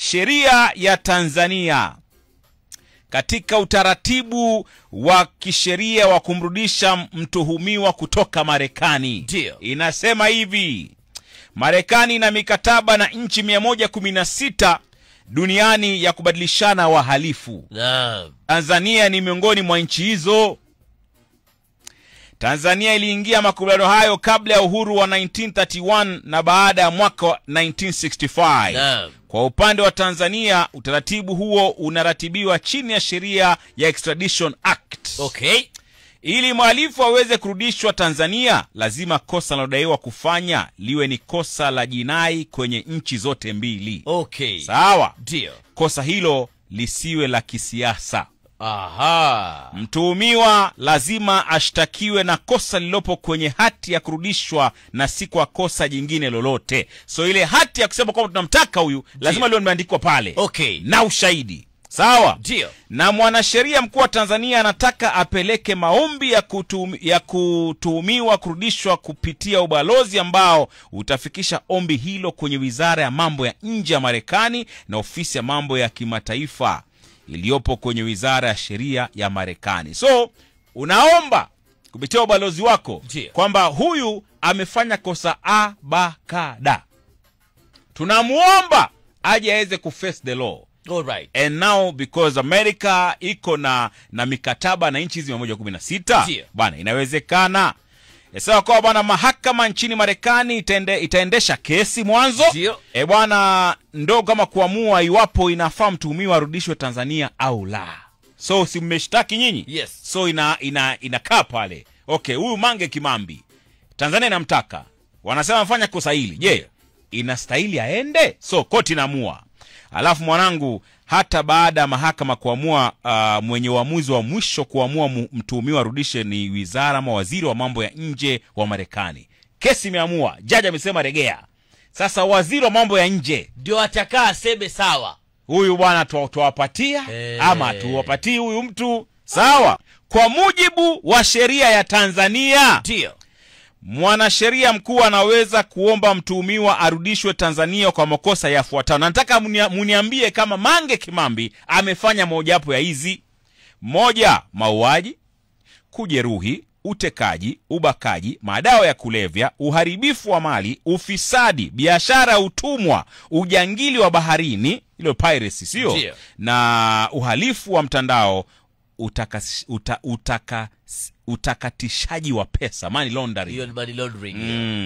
sheria ya Tanzania katika utaratibu wa kisheria wa kumrudisha mtuhumiwa kutoka Marekani inasema hivi: Marekani ina mikataba na nchi 116 duniani ya kubadilishana wahalifu. Tanzania ni miongoni mwa nchi hizo. Tanzania iliingia makubaliano hayo kabla ya uhuru wa 1931 na baada ya mwaka wa 1965. Kwa upande wa Tanzania, utaratibu huo unaratibiwa chini ya sheria ya Extradition Act. Ili mhalifu aweze kurudishwa Tanzania, lazima kosa linalodaiwa kufanya liwe ni kosa la jinai kwenye nchi zote mbili. Sawa? Ndio. Kosa hilo lisiwe la kisiasa. Mtuhumiwa lazima ashtakiwe na kosa lilopo kwenye hati ya kurudishwa na si kwa kosa jingine lolote. So ile hati ya kusema kwamba tunamtaka huyu lazima liwe limeandikwa pale. Na ushahidi. Sawa? Ndio. Na mwanasheria mkuu wa Tanzania anataka apeleke maombi ya kutuhumiwa kurudishwa kupitia ubalozi ambao utafikisha ombi hilo kwenye Wizara ya Mambo ya Nje ya Marekani na Ofisi ya Mambo ya Kimataifa iliyopo kwenye Wizara ya Sheria ya Marekani. So, unaomba kupitia ubalozi wako kwamba huyu amefanya kosa A, B, K, D. Tunamuomba aje aweze kuface the law. And now because America iko na mikataba na nchi hizi 116, bwana inawezekana. Sawa kwa bwana, mahakama nchini Marekani itaendesha kesi mwanzo. Bwana ndo kama kuamua iwapo inafaa mtuhumiwa arudishwe Tanzania au la. So si mmeshtaki nyinyi? So inakaa pale. Huyu Mange Kimambi Tanzania inamtaka. Wanasema mfanya kosa hili. Je, inastahili aende? So koti inaamua. Alafu mwanangu, hata baada ya mahakama kuamua, mwenye uamuzi wa mwisho kuamua mtuhumiwa arudishe ni wizara ama waziri wa mambo ya nje wa Marekani. Kesi imeamua, jaji amesema regea. Sasa waziri wa mambo ya nje ndio atakaa sebe sawa. Huyu bwana tuwapatia ama tuwapatii huyu mtu. Sawa? Kwa mujibu wa sheria ya Tanzania, ndio mwanasheria mkuu anaweza kuomba mtuhumiwa arudishwe Tanzania kwa makosa yafuatayo. Nataka muniambie kama Mange Kimambi amefanya mojawapo ya hizi: 1, mauaji, kujeruhi, utekaji, ubakaji, madawa ya kulevya, uharibifu wa mali, ufisadi, biashara ya utumwa, ujangili wa baharini, ile piracy sio, na uhalifu wa mtandao, utakatishaji wa pesa, money laundering. Money laundering.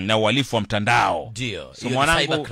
Na uhalifu wa mtandao. Ndio. So mwanangu